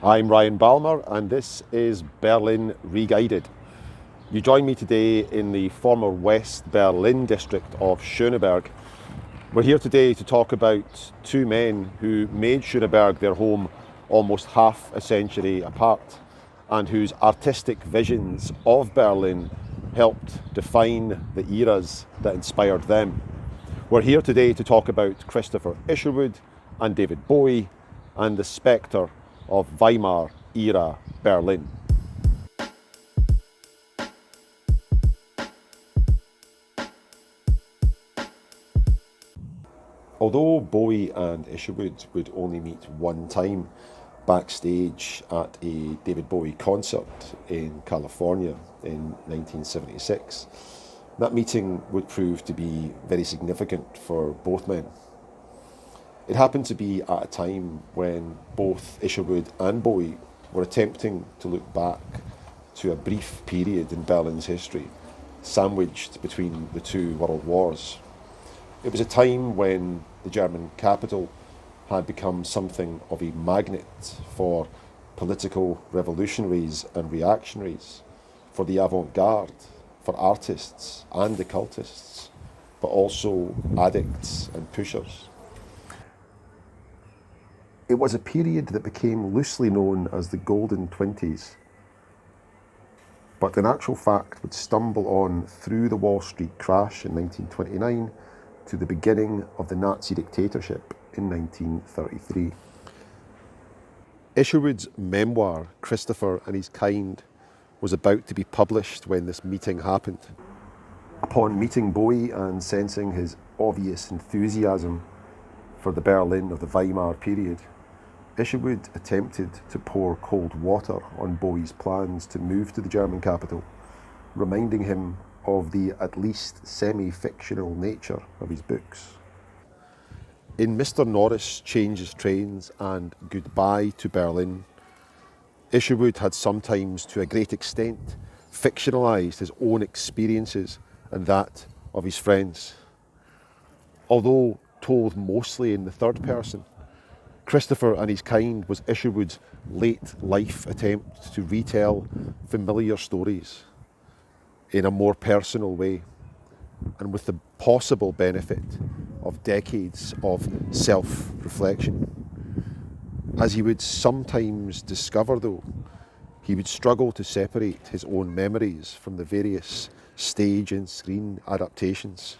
I'm Ryan Balmer and this is Berlin Re-Guided. You join me today in the former West Berlin district of Schöneberg. We're here today to talk about two men who made Schöneberg their home almost half a century apart and whose artistic visions of Berlin helped define the eras that inspired them. We're here today to talk about Christopher Isherwood and David Bowie and the spectre of Weimar Era Berlin. Although Bowie and Isherwood would only meet one time backstage at a David Bowie concert in California in 1976, that meeting would prove to be very significant for both men. It happened to be at a time when both Isherwood and Bowie were attempting to look back to a brief period in Berlin's history, sandwiched between the two world wars. It was a time when the German capital had become something of a magnet for political revolutionaries and reactionaries, for the avant-garde, for artists and occultists, but also addicts and pushers. It was a period that became loosely known as the goldentwenties, but in actual fact would stumble on through the Wall Street crash in 1929 to the beginning of the Nazi dictatorship in 1933. Isherwood's memoir, Christopher and His Kind, was about to be published when this meeting happened. Upon meeting Bowie and sensing his obvious enthusiasm for the Berlin of the Weimar period, Isherwood attempted to pour cold water on Bowie's plans to move to the German capital, reminding him of the at least semi-fictional nature of his books. In Mr. Norris Changes Trains and Goodbye to Berlin, Isherwood had sometimes, to a great extent, fictionalised his own experiences and that of his friends. Although told mostly in the third person, Christopher and His Kind was Isherwood's late life attempt to retell familiar stories in a more personal way, and with the possible benefit of decades of self-reflection. As he would sometimes discover, though, he would struggle to separate his own memories from the various stage and screen adaptations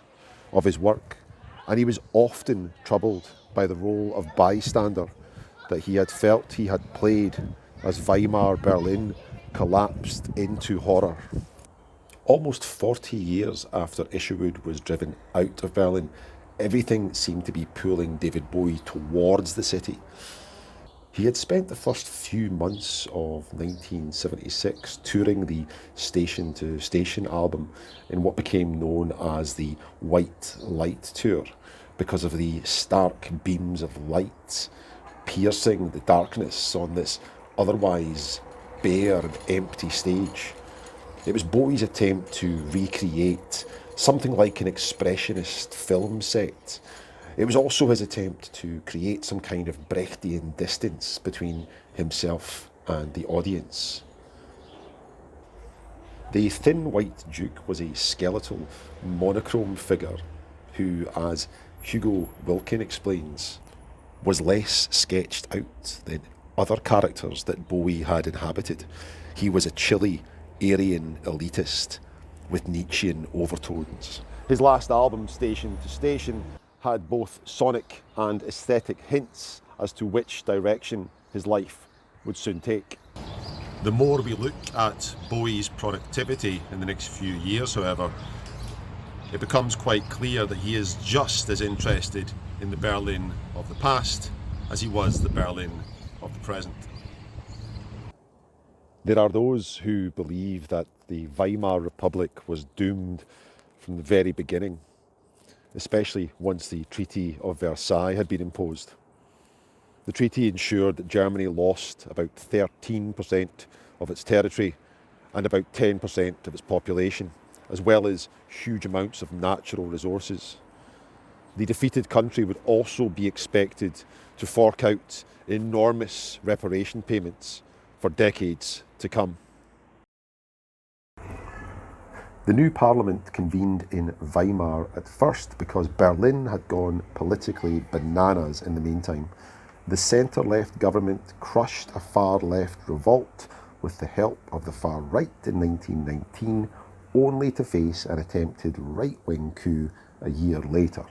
of his work, and he was often troubled by the role of bystander that he had felt he had played as Weimar Berlin collapsed into horror. Almost 40 years after Isherwood was driven out of Berlin, everything seemed to be pulling David Bowie towards the city. He had spent the first few months of 1976 touring the Station to Station album in what became known as the White Light Tour, because of the stark beams of light piercing the darkness on this otherwise bare and empty stage. It was Bowie's attempt to recreate something like an expressionist film set. It was also his attempt to create some kind of Brechtian distance between himself and the audience. The Thin White Duke was a skeletal, monochrome figure who, as Hugo Wilcken explains, was less sketched out than other characters that Bowie had inhabited. He was a chilly, Aryan elitist with Nietzschean overtones. His last album, Station to Station, had both sonic and aesthetic hints as to which direction his life would soon take. The more we look at Bowie's productivity in the next few years, however, it becomes quite clear that he is just as interested in the Berlin of the past as he was the Berlin of the present. There are those who believe that the Weimar Republic was doomed from the very beginning, especially once the Treaty of Versailles had been imposed. The treaty ensured that Germany lost about 13% of its territory and about 10% of its population, as well as huge amounts of natural resources. The defeated country would also be expected to fork out enormous reparation payments for decades to come. The new parliament convened in Weimar at first because Berlin had gone politically bananas in the meantime. The centre-left government crushed a far-left revolt with the help of the far right in 1919, only to face an attempted right-wing coup a year later.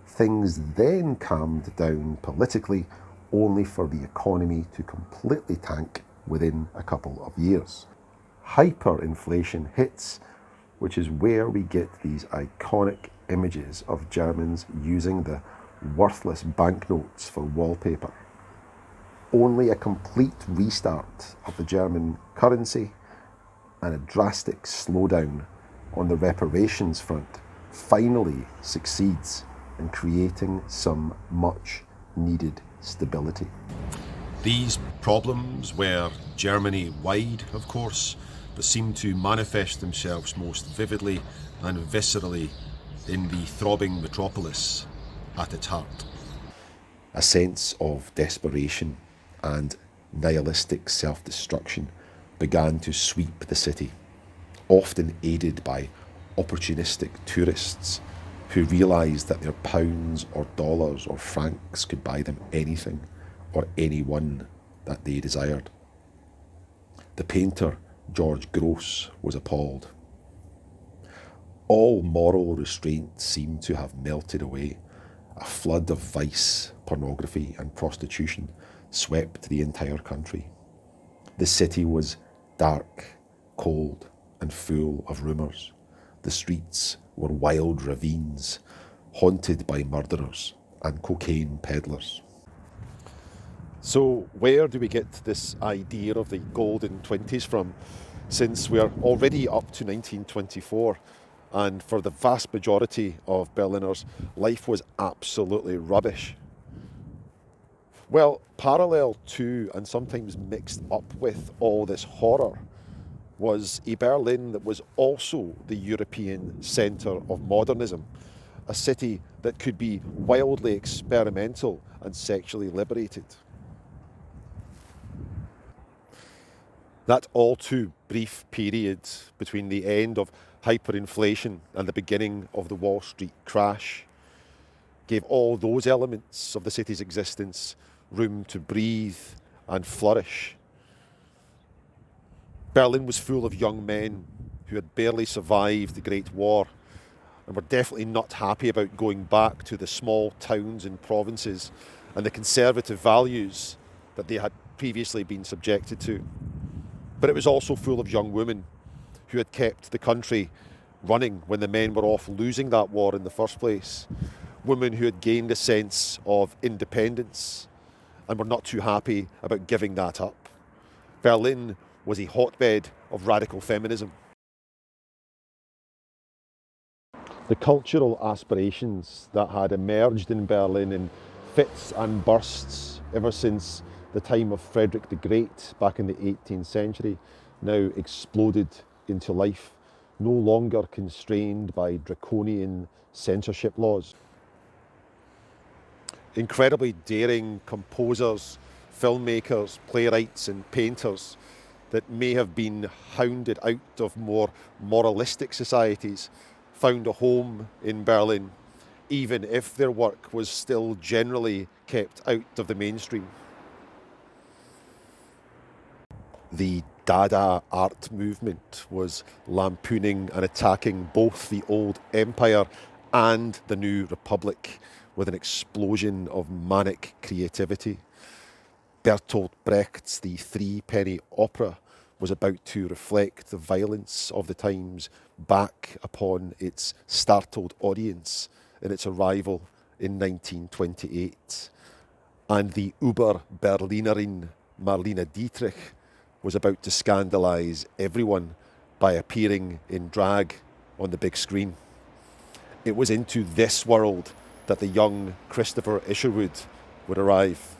Things then calmed down politically, only for the economy to completely tank within a couple of years. Hyperinflation hits, which is where we get these iconic images of Germans using the worthless banknotes for wallpaper. Only a complete restart of the German currency and a drastic slowdown on the reparations front finally succeeds in creating some much needed stability. These problems were Germany-wide, of course, but seem to manifest themselves most vividly and viscerally in the throbbing metropolis at its heart. A sense of desperation and nihilistic self-destruction began to sweep the city, often aided by opportunistic tourists who realised that their pounds or dollars or francs could buy them anything or anyone that they desired. The painter George Gross was appalled. All moral restraint seemed to have melted away. A flood of vice, pornography and prostitution swept the entire country. The city was dark, cold and full of rumours. The streets were wild ravines, haunted by murderers and cocaine peddlers. So where do we get this idea of the golden 20s from, since we're already up to 1924 and for the vast majority of Berliners, life was absolutely rubbish? Well, parallel to and sometimes mixed up with all this horror was a Berlin that was also the European centre of modernism, a city that could be wildly experimental and sexually liberated. That all too brief period between the end of hyperinflation and the beginning of the Wall Street crash gave all those elements of the city's existence room to breathe and flourish. Berlin was full of young men who had barely survived the Great War and were definitely not happy about going back to the small towns and provinces and the conservative values that they had previously been subjected to. But it was also full of young women who had kept the country running when the men were off losing that war in the first place. Women who had gained a sense of independence and were not too happy about giving that up. Berlin was a hotbed of radical feminism. The cultural aspirations that had emerged in Berlin in fits and bursts ever since the time of Frederick the Great back in the 18th century now exploded into life, no longer constrained by draconian censorship laws. Incredibly daring composers, filmmakers, playwrights and painters that may have been hounded out of more moralistic societies found a home in Berlin, even if their work was still generally kept out of the mainstream. The Dada art movement was lampooning and attacking both the old empire and the new republic with an explosion of manic creativity. Bertolt Brecht's The Threepenny Opera was about to reflect the violence of the times back upon its startled audience in its arrival in 1928. And the Uber-Berlinerin Marlene Dietrich was about to scandalise everyone by appearing in drag on the big screen. It was into this world that the young Christopher Isherwood would arrive.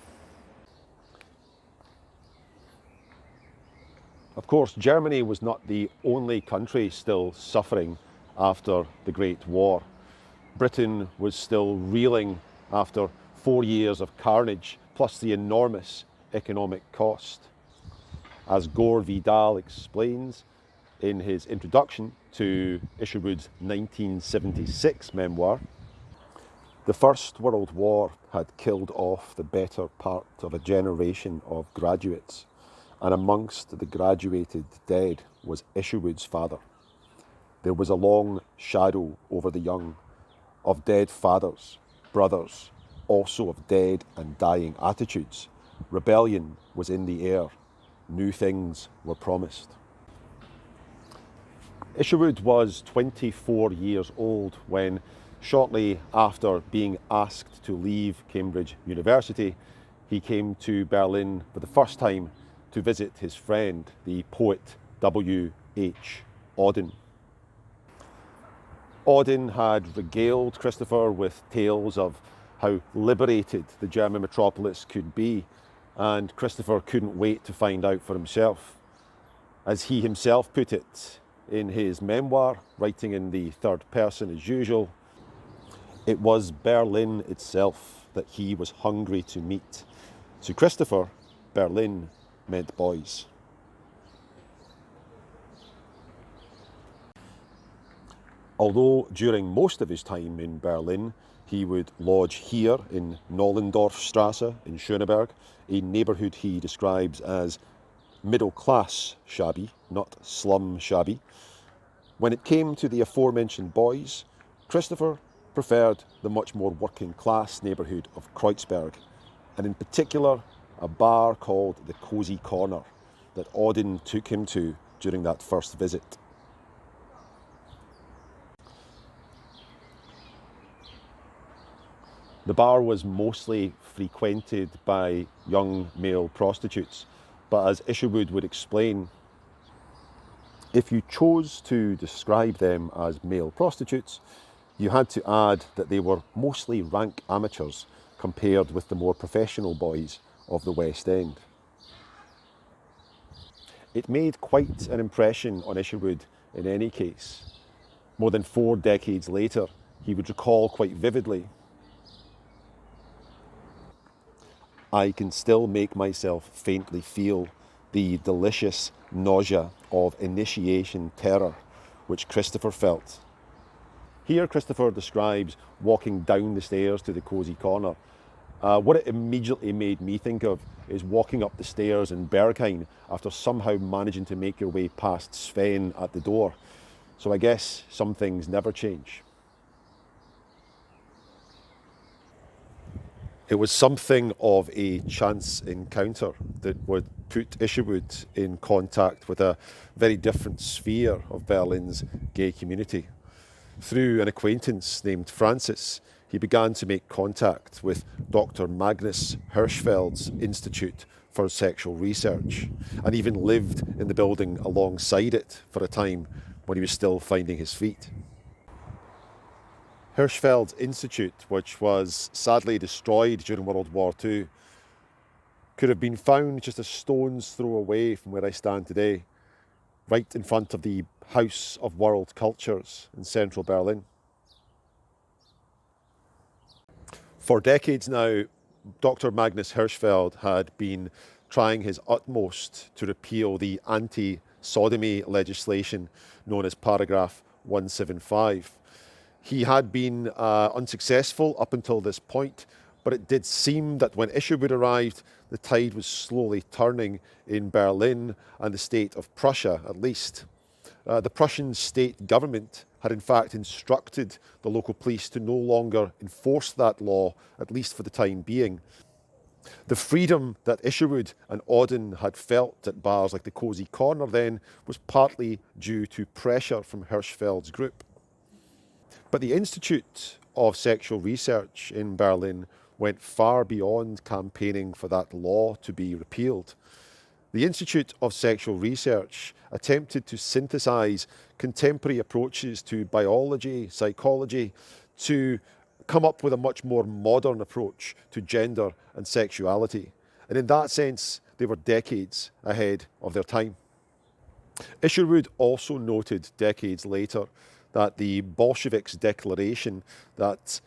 Of course, Germany was not the only country still suffering after the Great War. Britain was still reeling after 4 years of carnage plus the enormous economic cost. As Gore Vidal explains in his introduction to Isherwood's 1976 memoir, the First World War had killed off the better part of a generation of graduates, and amongst the graduated dead was Isherwood's father. There was a long shadow over the young, of dead fathers, brothers, also of dead and dying attitudes. Rebellion was in the air. New things were promised. Isherwood was 24 years old when, shortly after being asked to leave Cambridge University, he came to Berlin for the first time to visit his friend, the poet W.H. Auden. Auden had regaled Christopher with tales of how liberated the German metropolis could be, and Christopher couldn't wait to find out for himself. As he himself put it in his memoir, writing in the third person as usual, it was Berlin itself that he was hungry to meet. To Christopher, Berlin meant boys. Although during most of his time in Berlin, he would lodge here in Nollendorfstrasse in Schöneberg, a neighbourhood he describes as middle-class shabby, not slum shabby. When it came to the aforementioned boys, Christopher preferred the much more working-class neighbourhood of Kreuzberg, and in particular a bar called the Cosy Corner that Auden took him to during that first visit. The bar was mostly frequented by young male prostitutes, but as Isherwood would explain, if you chose to describe them as male prostitutes, you had to add that they were mostly rank amateurs compared with the more professional boys of the West End. It made quite an impression on Isherwood in any case. More than 4 decades later, he would recall quite vividly, "I can still make myself faintly feel the delicious nausea of initiation terror which Christopher felt." Here Christopher describes walking down the stairs to the Cosy Corner. What it immediately made me think of is walking up the stairs in Berghain after somehow managing to make your way past Sven at the door. So I guess some things never change. It was something of a chance encounter that would put Isherwood in contact with a very different sphere of Berlin's gay community. Through an acquaintance named Francis, he began to make contact with Dr. Magnus Hirschfeld's Institute for Sexual Research, and even lived in the building alongside it for a time when he was still finding his feet. Hirschfeld's Institute, which was sadly destroyed during World War II, could have been found just a stone's throw away from where I stand today, right in front of the House of World Cultures in central Berlin. For decades now, Dr. Magnus Hirschfeld had been trying his utmost to repeal the anti-sodomy legislation known as Paragraph 175. He had been unsuccessful up until this point, but it did seem that when Isherwood arrived, the tide was slowly turning in Berlin and the state of Prussia, at least. The Prussian state government had in fact instructed the local police to no longer enforce that law, at least for the time being. The freedom that Isherwood and Auden had felt at bars like the Cosy Corner then was partly due to pressure from Hirschfeld's group. But the Institute of Sexual Research in Berlin went far beyond campaigning for that law to be repealed. The Institute of Sexual Research attempted to synthesize contemporary approaches to biology, psychology, to come up with a much more modern approach to gender and sexuality. And in that sense, they were decades ahead of their time. Isherwood also noted decades later that the Bolsheviks' declaration that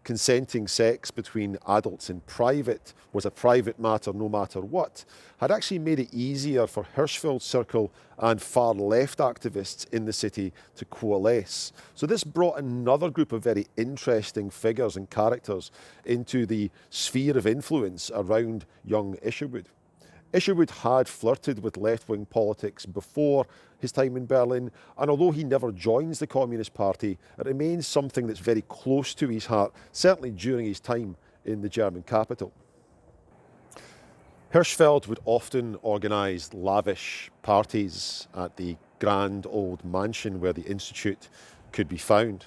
consenting sex between adults in private was a private matter no matter what, had actually made it easier for Hirschfeld's circle and far left activists in the city to coalesce. So this brought another group of very interesting figures and characters into the sphere of influence around young Isherwood. Isherwood had flirted with left-wing politics before his time in Berlin, and although he never joins the Communist Party, it remains something that's very close to his heart, certainly during his time in the German capital. Hirschfeld would often organise lavish parties at the grand old mansion where the Institute could be found.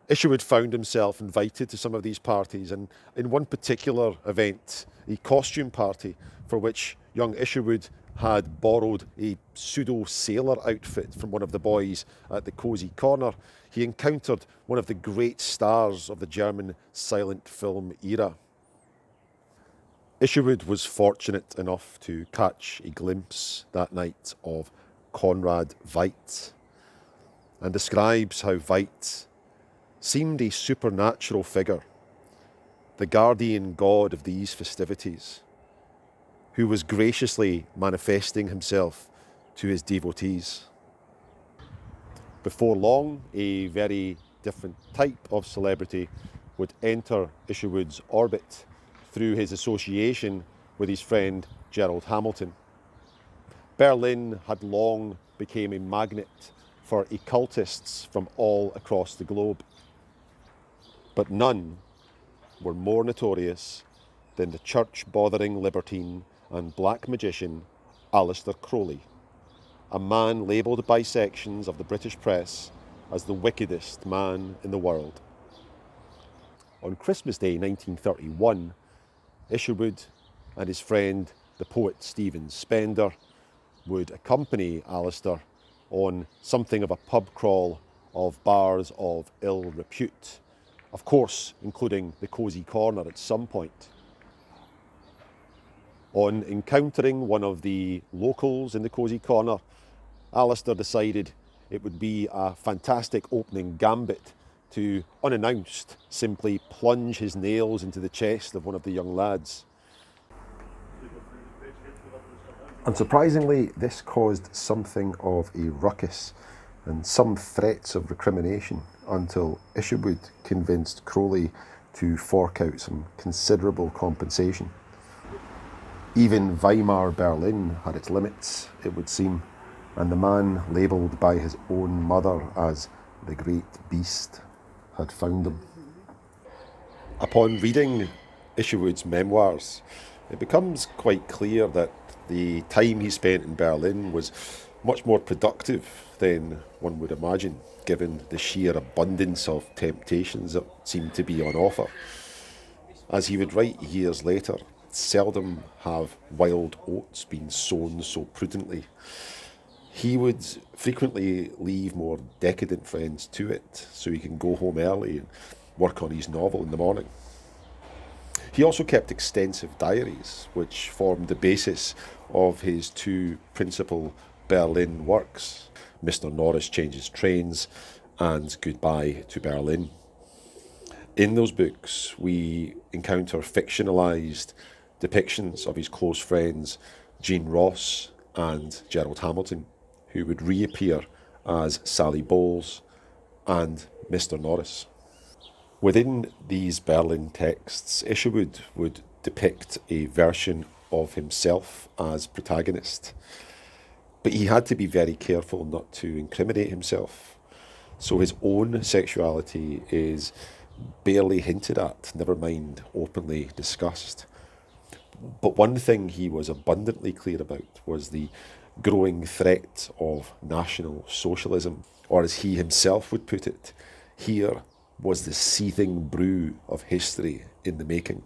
Isherwood found himself invited to some of these parties, and in one particular event, a costume party for which young Isherwood had borrowed a pseudo-sailor outfit from one of the boys at the Cosy Corner, he encountered one of the great stars of the German silent film era. Isherwood was fortunate enough to catch a glimpse that night of Konrad Veidt, and describes how Veidt seemed a supernatural figure, the guardian god of these festivities, who was graciously manifesting himself to his devotees. Before long, a very different type of celebrity would enter Isherwood's orbit through his association with his friend Gerald Hamilton. Berlin had long become a magnet for occultists from all across the globe, but none were more notorious than the church-bothering libertine and black magician Aleistercrowley, a man labelled by sections of the British press as the wickedest man in the world. On Christmas Day 1931, Isherwood and his friend, the poet Stephen Spender, would accompany Aleister on something of a pub crawl of bars of ill repute, of course including the Cosy Corner at some point. On encountering one of the locals in the Cosy Corner, Aleister decided it would be a fantastic opening gambit to, unannounced, simply plunge his nails into the chest of one of the young lads. Unsurprisingly, this caused something of a ruckus and some threats of recrimination until Isherwood convinced Crowley to fork out some considerable compensation. Even Weimar Berlin had its limits, it would seem, and the man labelled by his own mother as the Great Beast had found them. Upon reading Isherwood's memoirs, it becomes quite clear that the time he spent in Berlin was much more productive than one would imagine, given the sheer abundance of temptations that seemed to be on offer. As he would write years later, seldom have wild oats been sown so prudently. He would frequently leave more decadent friends to it so he can go home early and work on his novel in the morning. He also kept extensive diaries, which formed the basis of his two principal Berlin works, Mr. Norris Changes Trains and Goodbye to Berlin. In those books, we encounter fictionalised depictions of his close friends Jean Ross and Gerald Hamilton, who would reappear as Sally Bowles and Mr. Norris. Within these Berlin texts, Isherwood would depict a version of himself as protagonist, but he had to be very careful not to incriminate himself. So his own sexuality is barely hinted at, never mind openly discussed. But one thing he was abundantly clear about was the growing threat of National Socialism, or as he himself would put it, here was the seething brew of history in the making.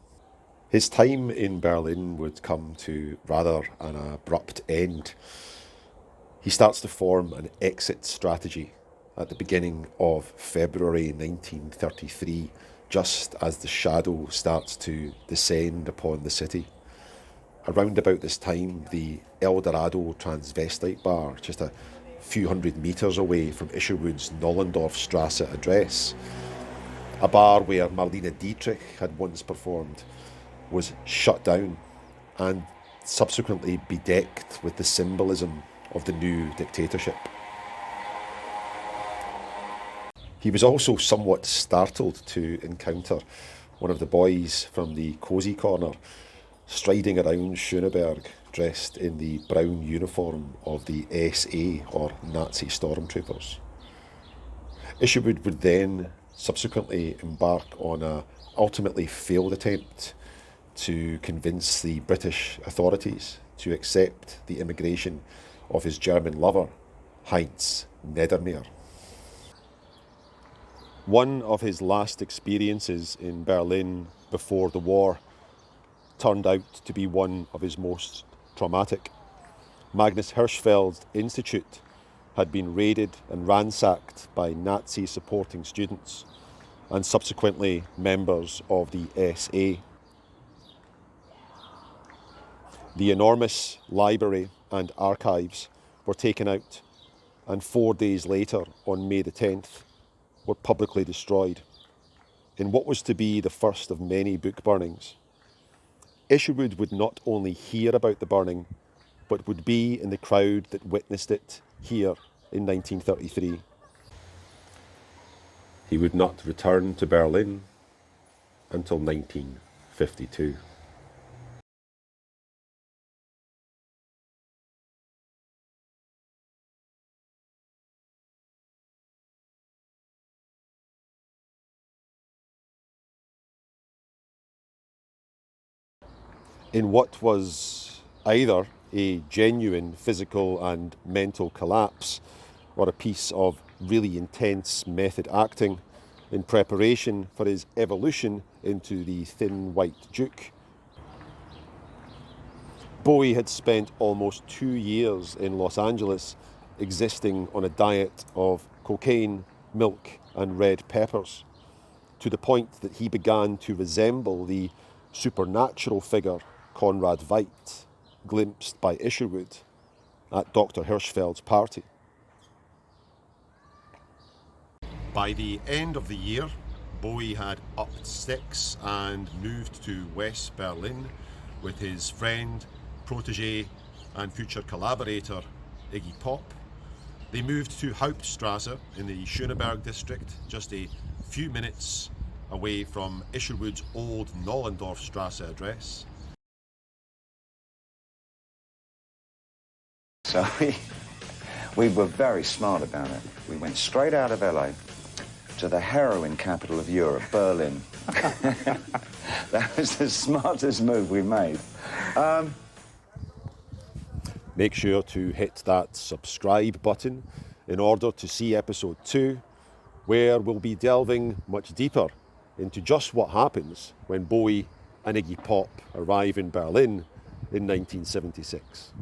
His time in Berlin would come to rather an abrupt end. He starts to form an exit strategy at the beginning of February 1933, just as the shadow starts to descend upon the city. Around about this time, the Eldorado transvestite bar, just a few hundred metres away from Isherwood's Nollendorfstrasse address, a bar where Marlene Dietrich had once performed, was shut down and subsequently bedecked with the symbolism of the new dictatorship. He was also somewhat startled to encounter one of the boys from the Cosy Corner striding around Schöneberg dressed in the brown uniform of the SA, or Nazi stormtroopers. Isherwood would then subsequently embark on a ultimately failed attempt to convince the British authorities to accept the immigration of his German lover, Heinz Neddermeer. One of his last experiences in Berlin before the war turned out to be one of his most traumatic. Magnushirschfeld's institute had been raided and ransacked by Nazi-supporting students and subsequently members of the SA. The enormous library and archives were taken out, and 4 days later, on May the 10th, were publicly destroyed in what was to be the first of many book burnings. Isherwood would not only hear about the burning, but would be in the crowd that witnessed it here in 1933. He would not return to Berlin until 1952. In what was either a genuine physical and mental collapse or a piece of really intense method acting in preparation for his evolution into the thin white duke, Bowie had spent almost 2 years in Los Angeles existing on a diet of cocaine, milk and red peppers, to the point that he began to resemble the supernatural figure Conrad Veidt, glimpsed by Isherwood at Dr. Hirschfeld's party. By the end of the year, Bowie had upped sticks and moved to West Berlin with his friend, protege and future collaborator Iggypop. They moved to Hauptstrasse in the Schöneberg district, just a few minutes away from Isherwood's old Nollendorfstrasse address. So we were very smart about it. We went straight out of LA to the heroin capital of Europe, Berlin. That was the smartest move we made. Make sure to hit that subscribe button in order to see episode 2, where we'll be delving much deeper into just what happens when Bowie and Iggy Pop arrive in Berlin in 1976.